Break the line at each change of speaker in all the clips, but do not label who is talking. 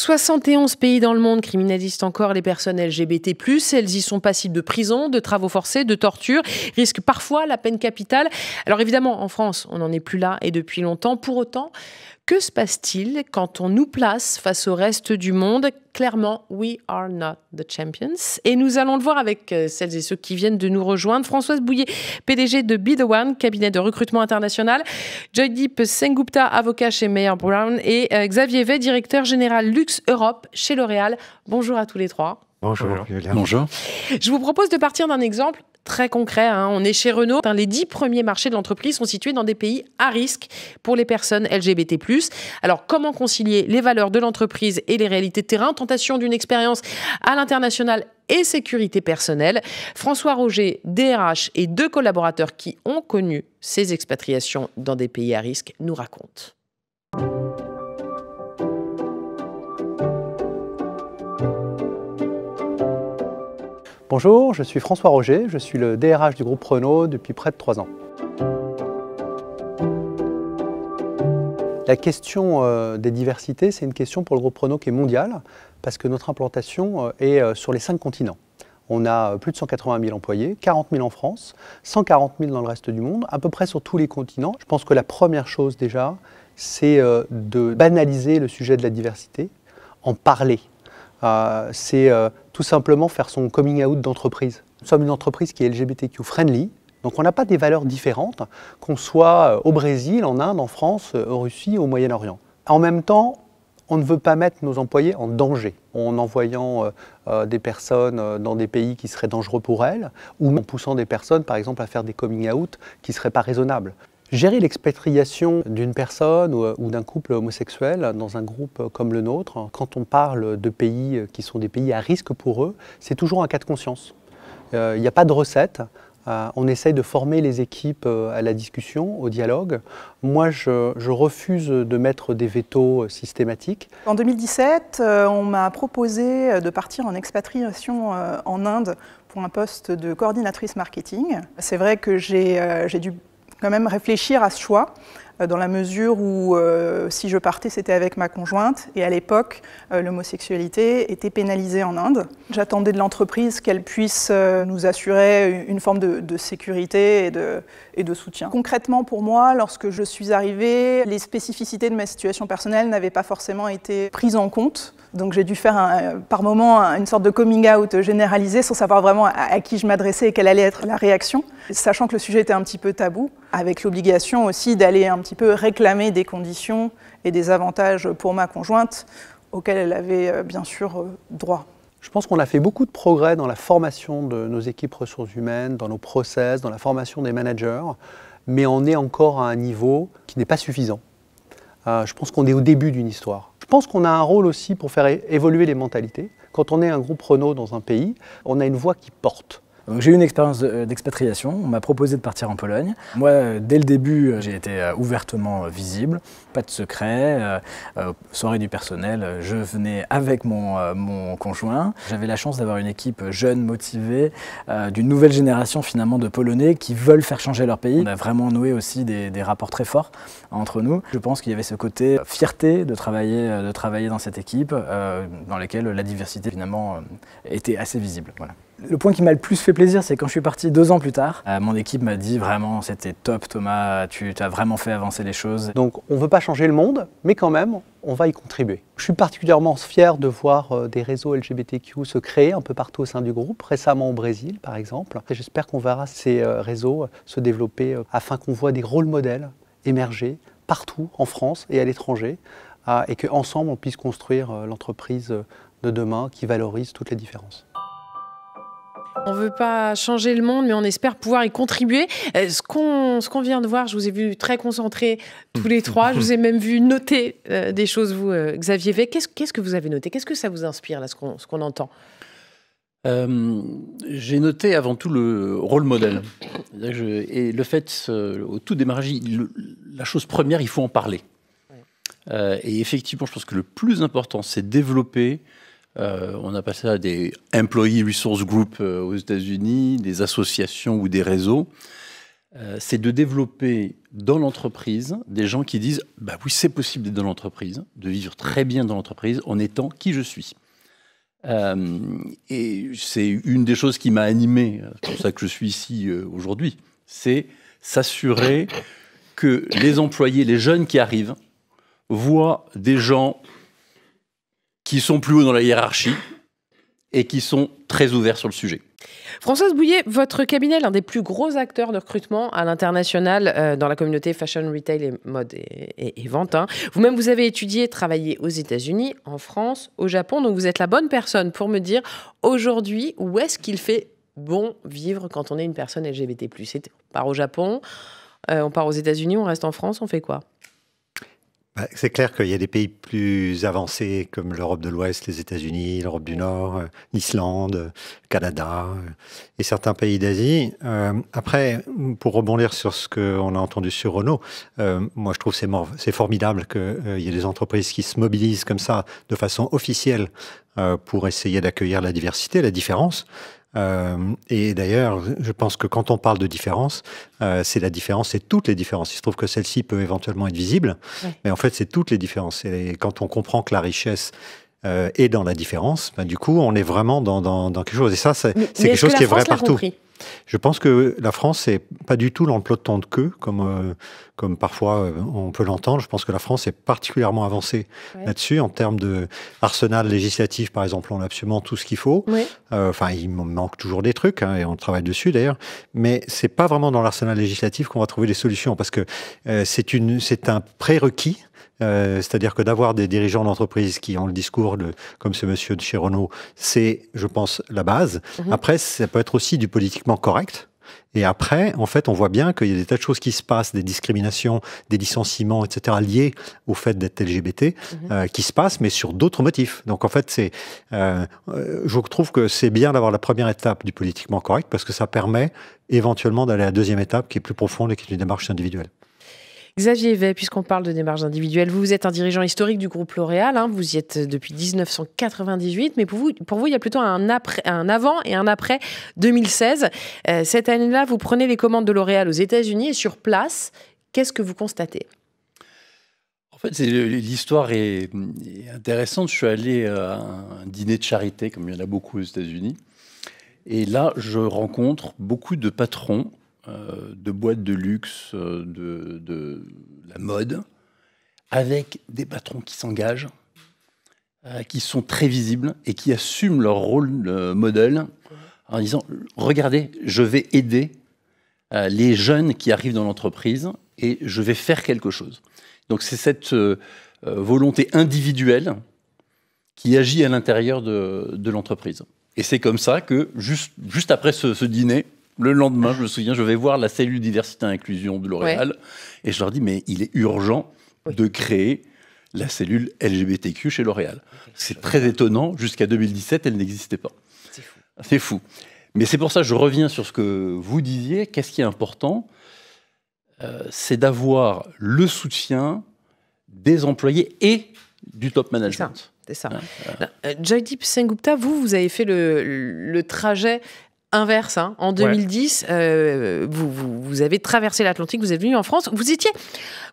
71 pays dans le monde criminalisent encore les personnes LGBT+. Elles y sont passibles de prison, de travaux forcés, de torture, risquent parfois la peine capitale. Alors évidemment, en France, on n'en est plus là et depuis longtemps. Pour autant, que se passe-t-il quand on nous place face au reste du monde ? Clairement, we are not the champions. Et nous allons le voir avec celles et ceux qui viennent de nous rejoindre. Françoise Bouillet, PDG de Be The One, cabinet de recrutement international. Joydeep Sengupta, avocat chez Mayer Brown. Et Xavier Vey, directeur général Luxe Europe chez L'Oréal. Bonjour à tous les trois.
Bonjour.
Bonjour.
Je vous propose de partir d'un exemple très concret. On est chez Renault. Les 10 premiers marchés de l'entreprise sont situés dans des pays à risque pour les personnes LGBT+. Alors, comment concilier les valeurs de l'entreprise et les réalités de terrain ? Tentation d'une expérience à l'international et sécurité personnelle. François Roger, DRH, et 2 collaborateurs qui ont connu ces expatriations dans des pays à risque nous racontent.
Bonjour, je suis François Roger, je suis le DRH du groupe Renault depuis près de 3 ans. La question des diversités, c'est une question pour le groupe Renault qui est mondiale, parce que notre implantation est sur les 5 continents. On a plus de 180 000 employés, 40 000 en France, 140 000 dans le reste du monde, à peu près sur tous les continents. Je pense que la première chose déjà, c'est de banaliser le sujet de la diversité, en parler. C'est tout simplement faire son coming out d'entreprise. Nous sommes une entreprise qui est LGBTQ friendly, donc on n'a pas des valeurs différentes, qu'on soit au Brésil, en Inde, en France, en Russie, au Moyen-Orient. En même temps, on ne veut pas mettre nos employés en danger en envoyant des personnes dans des pays qui seraient dangereux pour elles, ou en poussant des personnes, par exemple, à faire des coming out qui ne seraient pas raisonnables. Gérer l'expatriation d'une personne ou d'un couple homosexuel dans un groupe comme le nôtre, quand on parle de pays qui sont des pays à risque pour eux, c'est toujours un cas de conscience. Il n'y a pas de recette. On essaye de former les équipes à la discussion, au dialogue. Moi, je refuse de mettre des vétos systématiques.
En 2017, on m'a proposé de partir en expatriation en Inde pour un poste de coordinatrice marketing. C'est vrai que j'ai dû quand même réfléchir à ce choix, dans la mesure où si je partais, c'était avec ma conjointe, et à l'époque, l'homosexualité était pénalisée en Inde. J'attendais de l'entreprise qu'elle puisse nous assurer une forme de sécurité et de soutien. Concrètement, pour moi, lorsque je suis arrivée, les spécificités de ma situation personnelle n'avaient pas forcément été prises en compte. Donc j'ai dû faire par moment une sorte de coming out généralisé sans savoir vraiment à qui je m'adressais et quelle allait être la réaction, sachant que le sujet était un petit peu tabou, avec l'obligation aussi d'aller un petit peu réclamer des conditions et des avantages pour ma conjointe auxquels elle avait bien sûr droit.
Je pense qu'on a fait beaucoup de progrès dans la formation de nos équipes ressources humaines, dans nos process, dans la formation des managers, mais on est encore à un niveau qui n'est pas suffisant. Je pense qu'on est au début d'une histoire. Je pense qu'on a un rôle aussi pour faire évoluer les mentalités. Quand on est un groupe Renault dans un pays, on a une voix qui porte.
J'ai eu une expérience d'expatriation, on m'a proposé de partir en Pologne. Moi, dès le début, j'ai été ouvertement visible, pas de secret, soirée du personnel, je venais avec mon conjoint. J'avais la chance d'avoir une équipe jeune, motivée, d'une nouvelle génération finalement de Polonais qui veulent faire changer leur pays. On a vraiment noué aussi des rapports très forts entre nous. Je pense qu'il y avait ce côté fierté de travailler dans cette équipe, dans laquelle la diversité finalement était assez visible. Voilà. Le point qui m'a le plus fait plaisir, c'est quand je suis parti 2 ans plus tard. Mon équipe m'a dit vraiment, c'était top Thomas, tu as vraiment fait avancer les choses.
Donc on ne veut pas changer le monde, mais quand même, on va y contribuer. Je suis particulièrement fier de voir des réseaux LGBTQ se créer un peu partout au sein du groupe, récemment au Brésil par exemple. J'espère qu'on verra ces réseaux se développer afin qu'on voit des rôles modèles émerger partout en France et à l'étranger et qu'ensemble on puisse construire l'entreprise de demain qui valorise toutes les différences.
On ne veut pas changer le monde, mais on espère pouvoir y contribuer. Ce qu'on vient de voir, je vous ai vu très concentrés tous les 3. Je vous ai même vu noter des choses, vous, Xavier Vey. Qu'est-ce que vous avez noté? Qu'est-ce que ça vous inspire, là, ce qu'on entend?
J'ai noté avant tout le rôle modèle. Et le fait, au tout démarrage, la chose première, il faut en parler. Et effectivement, je pense que le plus important, c'est développer. On a passé à des Employee Resource Group aux États-Unis, des associations ou des réseaux. c'est de développer dans l'entreprise des gens qui disent « bah oui, c'est possible d'être dans l'entreprise, de vivre très bien dans l'entreprise en étant qui je suis ». Et c'est une des choses qui m'a animé, c'est pour ça que je suis ici aujourd'hui, c'est s'assurer que les employés, les jeunes qui arrivent, voient des gens qui sont plus haut dans la hiérarchie et qui sont très ouverts sur le sujet.
Françoise Bouillet, votre cabinet est l'un des plus gros acteurs de recrutement à l'international dans la communauté fashion, retail et mode et vente. Hein. Vous-même, vous avez étudié, travaillé aux États-Unis, en France, au Japon. Donc, vous êtes la bonne personne pour me dire aujourd'hui où est-ce qu'il fait bon vivre quand on est une personne LGBT+. On part au Japon, on part aux États-Unis, on reste en France, on fait quoi ?
C'est clair qu'il y a des pays plus avancés comme l'Europe de l'Ouest, les États-Unis, l'Europe du Nord, l'Islande, le Canada et certains pays d'Asie. Après, pour rebondir sur ce qu'on a entendu sur Renault, moi je trouve que c'est formidable qu'il y ait des entreprises qui se mobilisent comme ça de façon officielle pour essayer d'accueillir la diversité, la différence. Et d'ailleurs, je pense que quand on parle de différence, c'est la différence, c'est toutes les différences. Il se trouve que celle-ci peut éventuellement être visible, mais en fait, c'est toutes les différences. Et quand on comprend que la richesse est dans la différence, ben, du coup, on est vraiment dans quelque chose. Et ça, c'est quelque chose qui est vrai partout. Je pense que la France n'est pas du tout dans le peloton de queue, comme parfois on peut l'entendre. Je pense que la France est particulièrement avancée là-dessus. En termes d'arsenal législatif, par exemple, on a absolument tout ce qu'il faut. Enfin, il manque toujours des trucs, hein, et on travaille dessus d'ailleurs. Mais ce n'est pas vraiment dans l'arsenal législatif qu'on va trouver des solutions, parce que c'est un prérequis. C'est-à-dire que d'avoir des dirigeants d'entreprise qui ont le discours comme ce monsieur de chez Renault, c'est, je pense, la base. Après, ça peut être aussi du politiquement correct. Et après, en fait, on voit bien qu'il y a des tas de choses qui se passent, des discriminations, des licenciements, etc., liés au fait d'être LGBT, qui se passent, mais sur d'autres motifs. Donc, en fait, je trouve que c'est bien d'avoir la première étape du politiquement correct, parce que ça permet éventuellement d'aller à la deuxième étape, qui est plus profonde et qui est une démarche individuelle.
Xavier Vey, puisqu'on parle de démarche individuelle, vous êtes un dirigeant historique du groupe L'Oréal, hein, vous y êtes depuis 1998, mais pour vous, il y a plutôt un avant et un après 2016. Cette année-là, vous prenez les commandes de L'Oréal aux États-Unis et sur place, qu'est-ce que vous constatez ?
En fait, l'histoire est intéressante. Je suis allé à un dîner de charité, comme il y en a beaucoup aux États-Unis, et là, je rencontre beaucoup de patrons de boîtes de luxe, de la mode, avec des patrons qui s'engagent, qui sont très visibles et qui assument leur rôle modèle en disant « Regardez, je vais aider les jeunes qui arrivent dans l'entreprise et je vais faire quelque chose. » Donc c'est cette volonté individuelle qui agit à l'intérieur de l'entreprise. Et c'est comme ça que, juste après ce dîner, le lendemain, je me souviens, je vais voir la cellule diversité et inclusion de L'Oréal et je leur dis, mais il est urgent de créer la cellule LGBTQ chez L'Oréal. C'est très étonnant, jusqu'à 2017, elle n'existait pas.
C'est fou.
C'est fou. Mais c'est pour ça que je reviens sur ce que vous disiez. Qu'est-ce qui est important ? C'est d'avoir le soutien des employés et du top management.
C'est ça. Joydeep Sengupta, vous avez fait le trajet inverse. Hein. En 2010, vous avez traversé l'Atlantique, vous êtes venu en France. Vous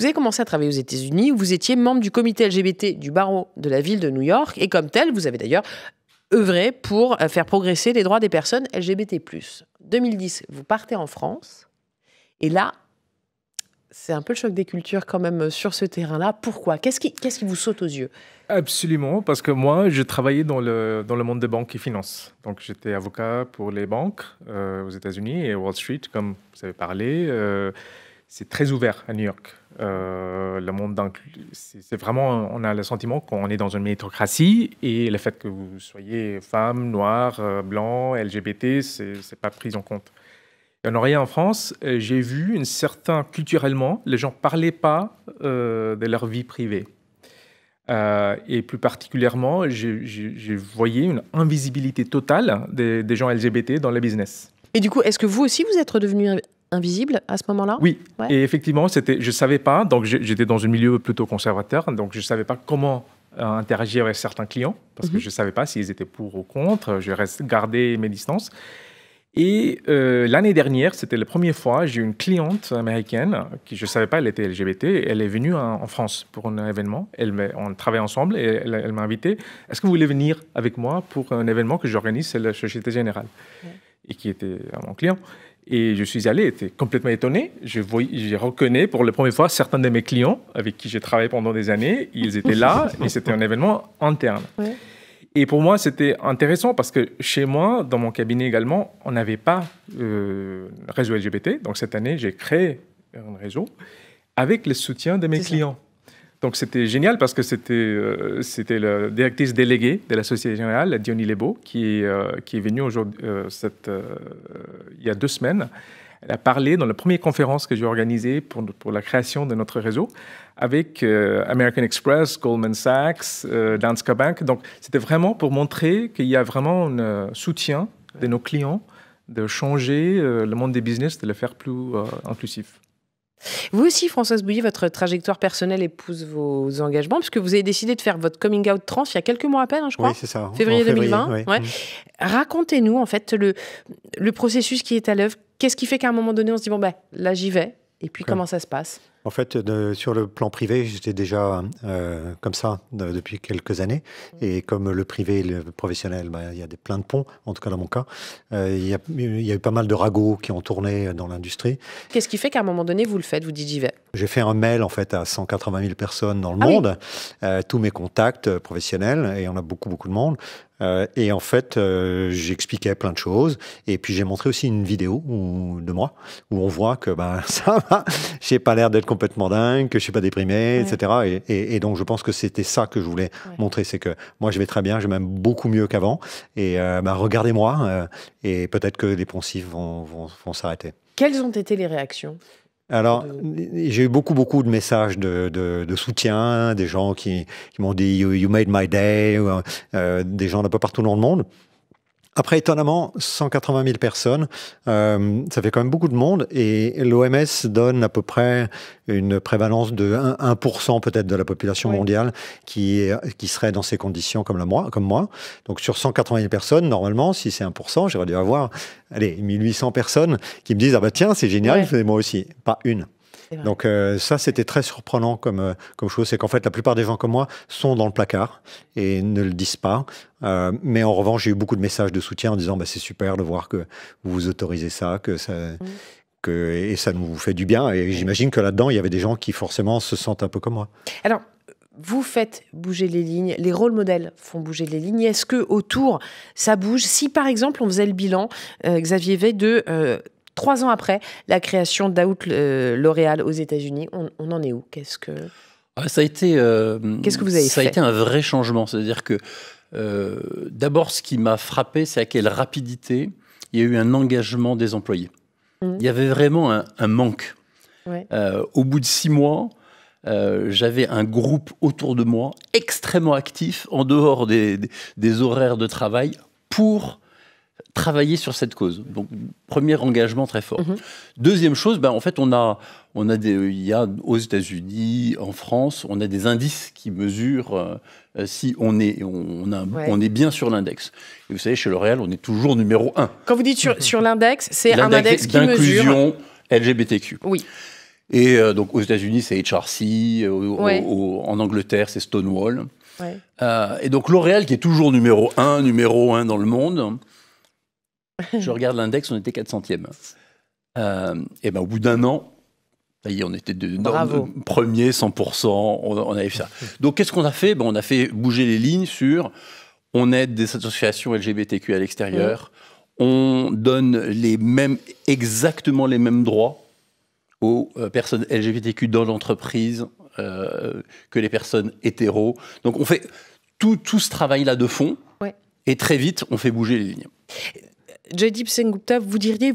avez commencé à travailler aux États-Unis, où vous étiez membre du comité LGBT du barreau de la ville de New York. Et comme tel, vous avez d'ailleurs œuvré pour faire progresser les droits des personnes LGBT+. 2010, vous partez en France. Et là, c'est un peu le choc des cultures quand même sur ce terrain-là. Pourquoi ? Qu'est-ce qui vous saute aux yeux ?
Absolument, parce que moi, je travaillais dans le monde des banques et finances. Donc, j'étais avocat pour les banques aux États-Unis et Wall Street, comme vous avez parlé. C'est très ouvert à New York. Le monde c'est vraiment, on a le sentiment qu'on est dans une méritocratie et le fait que vous soyez femme, noire, blanc, LGBT, c'est pas pris en compte. En Orient, en France, j'ai vu culturellement, les gens ne parlaient pas de leur vie privée. Et plus particulièrement, j'ai voyé une invisibilité totale des gens LGBT dans le business.
Et du coup, est-ce que vous aussi, vous êtes redevenu invisible à ce moment-là ?
Oui, et effectivement, je ne savais pas, donc j'étais dans un milieu plutôt conservateur, donc je ne savais pas comment interagir avec certains clients, parce que je ne savais pas s'ils étaient pour ou contre, je gardais mes distances. Et l'année dernière, c'était la première fois, j'ai eu une cliente américaine qui, je ne savais pas, elle était LGBT. Elle est venue en France pour un événement. On travaille ensemble et elle m'a invité. Est-ce que vous voulez venir avec moi pour un événement que j'organise, c'est la Société Générale, et qui était mon client. Et je suis allé, j'étais complètement étonné. Je reconnais pour la première fois certains de mes clients avec qui j'ai travaillé pendant des années. Ils étaient là et c'était un événement interne. Ouais. Et pour moi, c'était intéressant parce que chez moi, dans mon cabinet également, on n'avait pas réseau LGBT. Donc cette année, j'ai créé un réseau avec le soutien de mes clients. Donc c'était génial parce que c'était la directrice déléguée de la Société Générale, Diony Lebeau, qui est venue il y a 2 semaines. Elle a parlé dans la première conférence que j'ai organisée pour la création de notre réseau avec American Express, Goldman Sachs, Danske Bank. Donc, c'était vraiment pour montrer qu'il y a vraiment un soutien de nos clients de changer le monde des business, de le faire plus inclusif.
Vous aussi, Françoise Bouilly, votre trajectoire personnelle épouse vos engagements, puisque vous avez décidé de faire votre coming out trans il y a quelques mois à peine, je crois.
Oui, c'est ça.
Février 2020.
Oui.
Ouais. Racontez-nous, en fait, le processus qui est à l'œuvre. Qu'est-ce qui fait qu'à un moment donné, on se dit, bon, ben, là, j'y vais. Et puis, comment ça se passe ?
En fait, sur le plan privé, j'étais déjà comme ça depuis quelques années. Et comme le privé et le professionnel, il y a plein de ponts, en tout cas dans mon cas. Il y a eu pas mal de ragots qui ont tourné dans l'industrie.
Qu'est-ce qui fait qu'à un moment donné, vous le faites, vous dites j'y vais ?
J'ai fait un mail en fait à 180 000 personnes dans le monde, tous mes contacts professionnels, et on a beaucoup de monde. Et en fait, j'expliquais plein de choses. Et puis, j'ai montré aussi une vidéo de moi où on voit que ça va, j'ai pas l'air d'être complètement dingue, que je suis pas déprimé, etc. Et donc, je pense que c'était ça que je voulais montrer. C'est que moi, je vais très bien, je vais même beaucoup mieux qu'avant. Et regardez-moi, et peut-être que les poncifs vont s'arrêter.
Quelles ont été les réactions ?
Alors, j'ai eu beaucoup de messages de soutien, des gens qui m'ont dit « You made my day », des gens d'un peu partout dans le monde. Après, étonnamment, 180 000 personnes, ça fait quand même beaucoup de monde, et l'OMS donne à peu près une prévalence de 1% peut-être de la population mondiale qui serait dans ces conditions comme moi. Donc sur 180 000 personnes, normalement, si c'est 1%, j'aurais dû avoir 1800 personnes qui me disent « Ah bah tiens, c'est génial, moi aussi ». Pas une. Donc ça, c'était très surprenant comme chose. C'est qu'en fait, la plupart des gens comme moi sont dans le placard et ne le disent pas. Mais en revanche, j'ai eu beaucoup de messages de soutien en disant c'est super de voir que vous autorisez ça, et ça nous fait du bien. Et j'imagine que là-dedans, il y avait des gens qui forcément se sentent un peu comme moi.
Alors, vous faites bouger les lignes, les rôles modèles font bouger les lignes. Est-ce que autour, ça bouge ? Si par exemple, on faisait le bilan, Xavier Weil, de 3 ans après la création d'Out-L'Oréal aux États-Unis, on en est où ? Qu'est-ce que vous avez fait ?
Ça a été un vrai changement. C'est-à-dire que d'abord, ce qui m'a frappé, c'est à quelle rapidité il y a eu un engagement des employés. Il y avait vraiment un manque. Au bout de 6 mois, j'avais un groupe autour de moi extrêmement actif en dehors des horaires de travail pour travailler sur cette cause. Donc, premier engagement très fort. Deuxième chose, en fait, il y a aux États-Unis, en France, on a des indices qui mesurent si on est bien sur l'index. Et vous savez, chez L'Oréal, on est toujours numéro 1.
Quand vous dites sur l'index, c'est un index qui mesure
d'inclusion LGBTQ.
Oui.
Et donc, aux États-Unis, c'est HRC. En Angleterre, c'est Stonewall. Et donc, L'Oréal, qui est toujours numéro 1 dans le monde. Je regarde l'index, on était 400e. Et au bout d'1 an, ça y est, on était premier, 100%, on avait fait ça. Donc, qu'est-ce qu'on a fait ? On a fait bouger les lignes sur on aide des associations LGBTQ à l'extérieur, on donne exactement les mêmes droits aux personnes LGBTQ dans l'entreprise que les personnes hétéros. Donc, on fait tout ce travail-là de fond, et très vite, on fait bouger les lignes.
Joydeep Sengupta, vous diriez,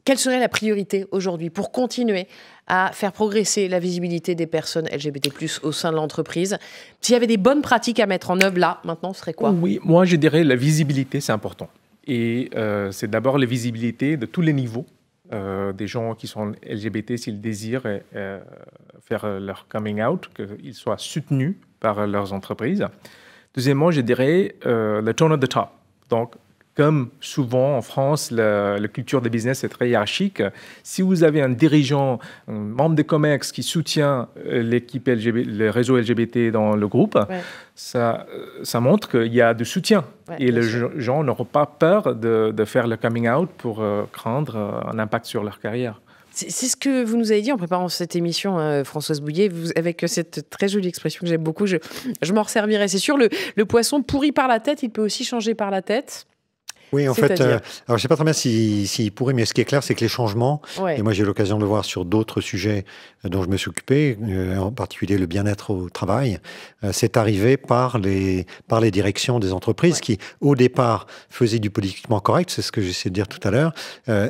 quelle serait la priorité aujourd'hui pour continuer à faire progresser la visibilité des personnes LGBT+ au sein de l'entreprise ? S'il y avait des bonnes pratiques à mettre en œuvre là, maintenant, ce serait quoi ?
Oui, moi je dirais la visibilité, c'est important. Et c'est d'abord la visibilité de tous les niveaux, des gens qui sont LGBT s'ils désirent faire leur coming out, qu'ils soient soutenus par leurs entreprises. Deuxièmement, je dirais le tone at the top. Donc, comme souvent en France, la culture des business est très hiérarchique. Si vous avez un dirigeant, un membre des COMEX qui soutient l'équipe le réseau LGBT dans le groupe, ça montre qu'il y a de soutien. Et les gens n'auront pas peur de faire le coming out pour craindre un impact sur leur carrière.
C'est ce que vous nous avez dit en préparant cette émission, Françoise Bouillet, avec cette très jolie expression que j'aime beaucoup. Je m'en resservirai. C'est sûr, le poisson pourri par la tête, il peut aussi changer par la tête.
Oui, en fait, alors je ne sais pas très bien s'il pourrait, mais ce qui est clair, c'est que les changements, et moi j'ai eu l'occasion de le voir sur d'autres sujets dont je me suis occupé, en particulier le bien-être au travail, c'est arrivé par les directions des entreprises qui, au départ, faisaient du politiquement correct, c'est ce que j'essaie de dire tout à l'heure,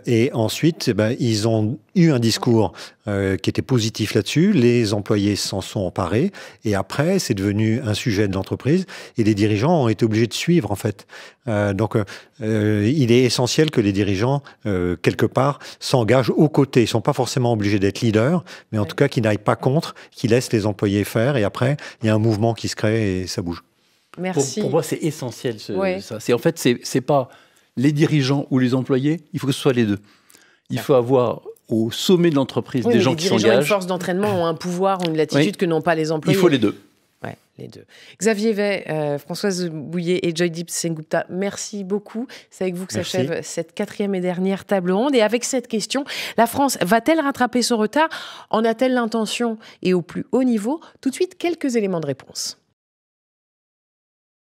et ensuite, ils ont eu un discours qui était positif là-dessus, les employés s'en sont emparés, et après, c'est devenu un sujet de l'entreprise, et les dirigeants ont été obligés de suivre, en fait. Donc, il est essentiel que les dirigeants, quelque part, s'engagent aux côtés. Ils ne sont pas forcément obligés d'être leaders, mais en tout cas, qu'ils n'aillent pas contre, qu'ils laissent les employés faire, et après, il y a un mouvement qui se crée et ça bouge.
Merci.
Pour moi, c'est essentiel, ça. En fait, c'est pas les dirigeants ou les employés, il faut que ce soit les deux. Il faut avoir au sommet de l'entreprise des gens qui s'engagent. Les dirigeants,
une force d'entraînement, ont un pouvoir, ont une latitude que n'ont pas les employés.
Il faut les deux.
Ouais, les deux. Xavier Vey, Françoise Bouillet et Joydeep Sengupta, merci beaucoup. C'est avec vous que s'achève cette 4e et dernière table ronde. Et avec cette question, la France va-t-elle rattraper son retard? En a-t-elle l'intention et au plus haut niveau? Tout de suite, quelques éléments de réponse.